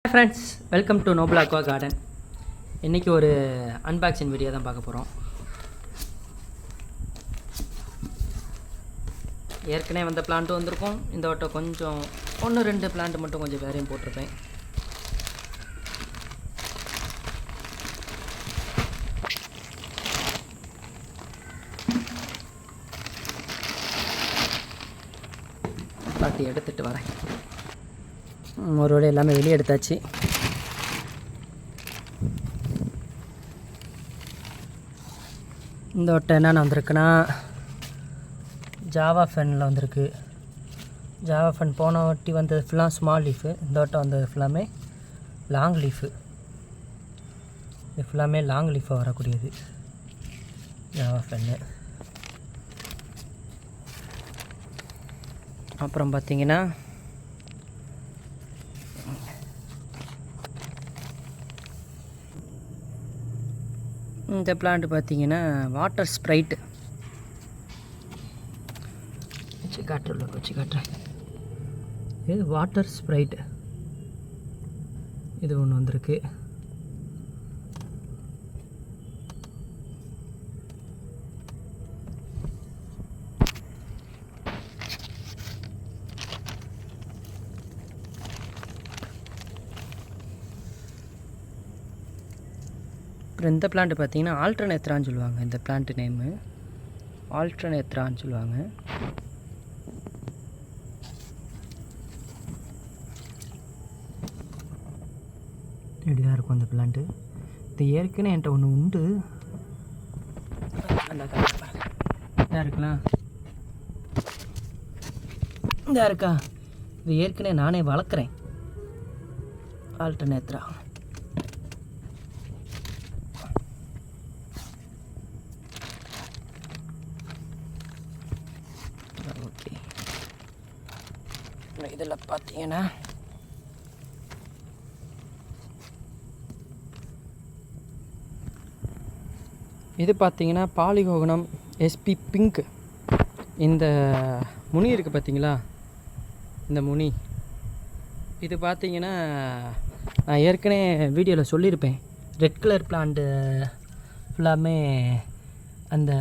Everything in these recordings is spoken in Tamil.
Hi friends, welcome to Noble Aqua Garden. இன்றைக்கி ஒரு அன்பாக்சிங் வீடியோ தான் பார்க்க போகிறோம். ஏற்கனவே வந்த பிளான்ட்டு வந்திருக்கும். இந்த வட்டம் கொஞ்சம் 1-2 பிளான்ட் மட்டும் கொஞ்சம் வேறையும் போட்டிருப்பேன். பாட்டி எடுத்துகிட்டு வரேன். ஒரு வேளை எல்லாமே வெளியே எடுத்தாச்சு. இந்த வட்டம் என்னென்ன வந்திருக்குன்னா ஜாவா ஃபெனில் வந்திருக்கு. ஜாவா ஃபென் போன வாட்டி வந்தது ஃபுல்லாக ஸ்மால் லீஃபு. இந்த வட்டம் வந்தது ஃபுல்லாமே லாங் லீஃபு. இது ஃபுல்லாமே லாங் லீஃபாக வரக்கூடியது ஜாவா ஃபென்னு. அப்புறம் பார்த்திங்கன்னா இந்த பிளான்ட் பார்த்திங்கன்னா வாட்டர் ஸ்ப்ரைட்டு வச்சு காட்டுறேன். இது வாட்டர் ஸ்ப்ரைட்டு இது ஒன்று வந்திருக்கு. அப்புறம் இந்த பிளான்ட் பார்த்திங்கன்னா ஆல்டர்னேத்ரான்னு சொல்லுவாங்க. இந்த பிளான்ட் நேமு ஆல்டர்னேத்ரான்னு சொல்லுவாங்க. இப்படி தான் இருக்கும் இந்த பிளான்ட்டு. இது ஏற்கனவே என்கிட்ட ஒன்று உண்டு. இதாக இருக்கலாம், இதாக இருக்கா. இது ஏற்கனவே நானே வளர்க்குறேன் ஆல்டர்னேத்ரா. ஓகே, இதில் பார்த்தீங்கன்னா இது பார்த்தீங்கன்னா பாலிகோகனம் எஸ்பி பிங்க். இந்த முனி இருக்குது பார்த்தீங்களா, இந்த முனி இது பார்த்தீங்கன்னா நான் ஏற்கனவே வீடியோவில் சொல்லியிருப்பேன். ரெட் கலர் பிளான்ட்டு ஃபுல்லாமே அந்த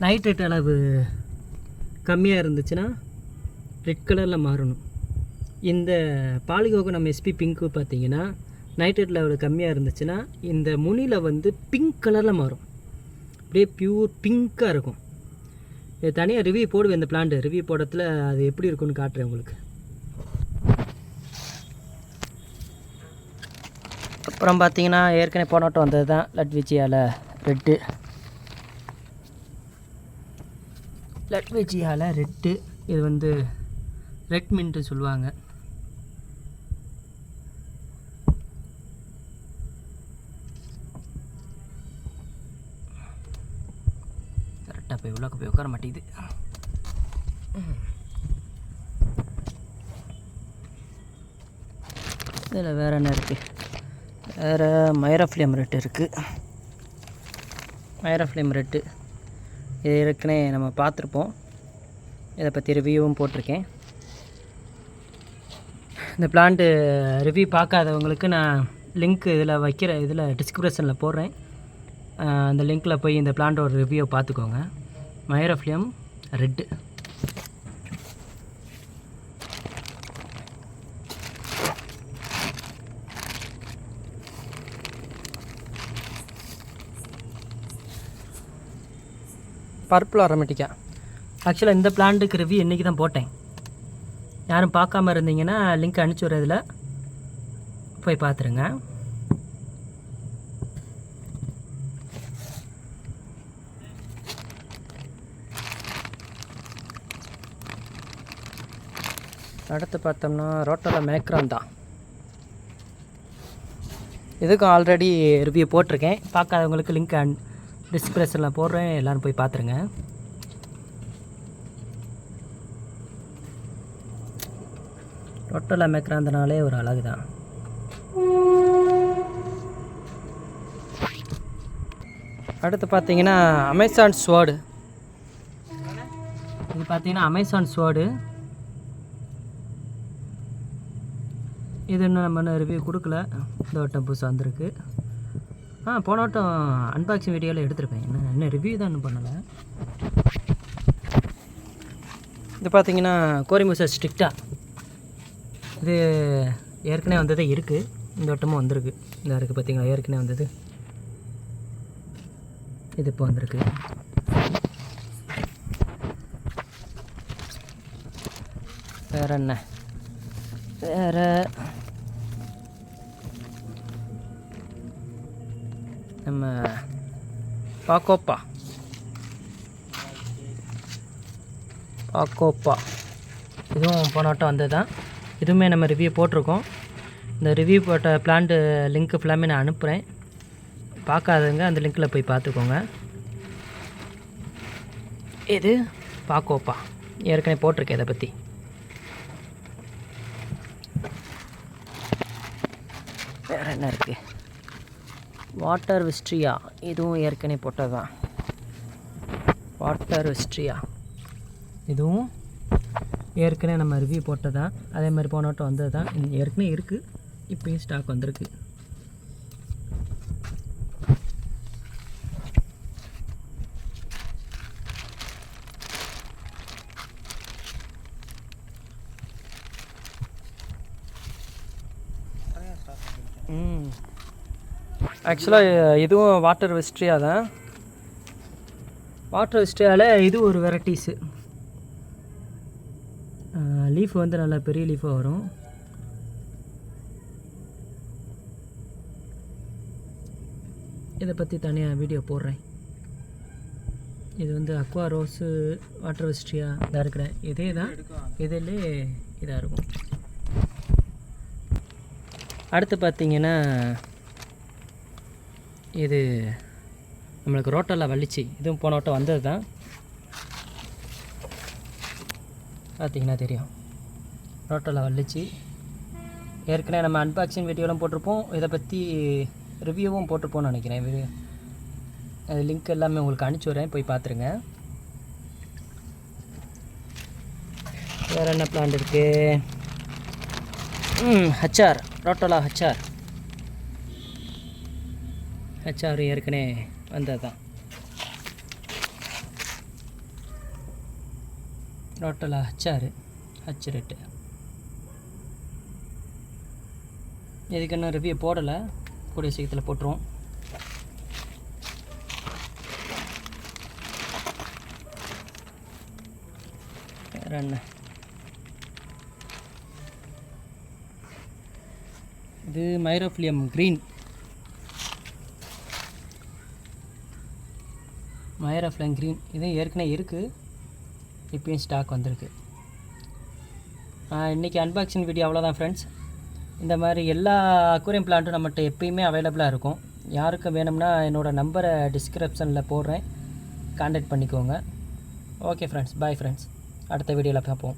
நைட்ரேட் அளவு கம்மியாக இருந்துச்சுன்னா ரெட் கலரில் மாறணும். இந்த பாலிகோகனம் எஸ்பி பிங்க்கு பார்த்தீங்கன்னா நைட்ரேட் லெவல் கம்மியாக இருந்துச்சுன்னா இந்த முனியில் வந்து பிங்க் கலரில் மாறும். அப்படியே பியூர் பிங்க்காக இருக்கும். இது தனியாக ரிவ்யூ போடுவேன். இந்த பிளான்ட்டு ரிவ்யூ போடுறதுல அது எப்படி இருக்குன்னு காட்டுறேன் உங்களுக்கு. அப்புறம் பார்த்தீங்கன்னா ஏற்கனவே போனோட்டம் வந்தது தான் லட்விச்சியால் ரெட்டு. லட்விச்சியால் ரெட்டு இது வந்து ரெட் மின்ட்டு சொல்லுவாங்க. கரெக்டாக போய் உள்ளே போய் உட்கார மாட்டேங்குது. இதில் வேறு என்ன இருக்குது? வேறு மைராஃப்ளியம் ரெட்டு இருக்குது. மைராஃப்ளியம் ரெட்டு இது ஏற்கனவே நம்ம பார்த்துருப்போம். இதை பற்றி ரிவ்யூவும் போட்டிருக்கேன். இந்த பிளான்ட்டு ரிவ்யூ பார்க்காதவங்களுக்கு நான் லிங்க் இதில் டிஸ்கிரிப்ஷனில் போடுறேன். அந்த லிங்க்கில் போய் இந்த பிளான்ட்டோட ரிவ்யூவை பார்த்துக்கோங்க. மைராஃப்ளியம் ரெட்டு. பர்பிள் ஆரோமேட்டிக்கா. ஆக்சுவலாக இந்த பிளான்ட்டுக்கு ரிவ்யூ இன்றைக்கி தான் போட்டேன். யாரும் பார்க்காம இருந்தீங்கன்னா லிங்க் அனுப்பிச்சி விட்றதில் போய் பார்த்துருங்க. அடுத்து பார்த்தோம்னா ரோட்டோலா மேக்ராந்தா. இதுக்கும் ஆல்ரெடி ரிவ்யூ போட்டிருக்கேன். பார்க்காதவங்களுக்கு லிங்க் டிஸ்கிரிப்ஷனில் போடுறேன். எல்லோரும் போய் பார்த்துருங்க. ரோட்டோலா மேக்ராந்தனாலே ஒரு அழகு தான். அடுத்து பார்த்தீங்கன்னா அமேசான் ஸ்வார்டு. இது பார்த்தீங்கன்னா அமேசான் ஸ்வார்டு. இது இன்னும் நம்ம இன்னும் ரிவ்யூ கொடுக்கல. இந்த வட்டம் புதுசாக வந்திருக்கு. போன வட்டம் அன்பாக்சிங் வீடியோவில் எடுத்திருப்பேன். இன்னும் ரிவ்யூ தான் இன்னும் பண்ணலை. இது பார்த்தீங்கன்னா கோரிமுசா ஸ்ட்ரிக்டா. இது ஏற்கனவே வந்ததே இருக்குது. இந்த வட்டமும் வந்திருக்கு. இந்த இருக்குது பார்த்தீங்களா, ஏற்கனவே வந்தது. இது இப்போ வந்திருக்கு. வேறு என்ன, வேறு நம்ம பாக்கோப்பா இதுவும் போன வட்டம் வந்தது தான். இதுவுமே நம்ம ரிவ்யூ போட்டிருக்கோம். இந்த ரிவ்யூ போட்ட பிளான்ட்டு லிங்க்கு ஃபுல்லாமே நான் அனுப்புகிறேன். பார்க்காதவங்க அந்த லிங்க்கில் போய் பார்த்துக்கோங்க. இது பாக்கோப்பா ஏற்கனவே போட்டிருக்கேன். இதை பற்றி வேறு என்ன இருக்குது, வாட்டர் விஸ்ட்ரியா. இதுவும் ஏற்கனவே போட்டது தான். வாட்டர் விஸ்ட்ரியா இதுவும் ஏற்கனவே நம்ம ரிவ்யூ போட்டது தான். அதே மாதிரி போன வட்டம் வந்தது தான். ஏற்கனவே இருக்குது, இப்போயும் ஸ்டாக் வந்திருக்கு. ஆக்சுவலாக இதுவும் வாட்டர் விஸ்ட்ரியா தான். வாட்டர் விஸ்ட்ரியாவில் இது ஒரு வெரைட்டிஸு. லீஃப் வந்து நல்லா பெரிய லீஃபாக வரும். இதை பற்றி தனியாக வீடியோ போடுறேன். இது வந்து அக்வா ரோஸு வாட்டர் விஸ்ட்ரியா இதாக இருக்கிறேன். இதே தான், இதிலே இதாக இருக்கும். அடுத்து பார்த்திங்கன்னா இது நம்மளுக்கு ரோட்டோலா வள்ளிச்சி. இதுவும் போன வட்டம் வந்தது தான். பார்த்திங்கன்னா தெரியும், ரோட்டோலா வள்ளிச்சி. ஏற்கனவே நம்ம அன்பாக்சிங் வீடியோலாம் போட்டிருப்போம். இதை பற்றி ரிவ்யூவும் போட்டிருப்போம்னு நினைக்கிறேன். அது லிங்க் எல்லாமே உங்களுக்கு அனுப்பிச்சி வரேன், போய் பார்த்துருங்க. வேறு என்ன பிளான்ட் இருக்குது, ஹச்ஆர், ரோட்டோலா ஹச்ஆர் ஏற்கனவே வந்தது தான். ரோட்டோலா ஹச் ரெட்டு. இதுக்கு இன்னும் ரிவ்யூ போடலை, கூடிய சீக்கிரத்தில் போட்டுருவோம். வேறு என்ன, இது மைரோஃபிலியம் க்ரீன். இதுவும் ஏற்கனவே இருக்குது, இப்போயும் ஸ்டாக் வந்திருக்கு. இன்றைக்கி அன்பாக்சிங் வீடியோ அவ்வளோதான் ஃப்ரெண்ட்ஸ். இந்த மாதிரி எல்லா அக்வேரியம் பிளான்ட்டும் நம்மகிட்ட எப்பயுமே அவைலபிளாக இருக்கும். யாருக்கு வேணும்னா என்னோடய நம்பரை டிஸ்கிரிப்ஷனில் போடுறேன், கான்டாக்ட் பண்ணிக்கோங்க. Okay friends, bye friends. அடுத்த வீடியோவில் பார்ப்போம்.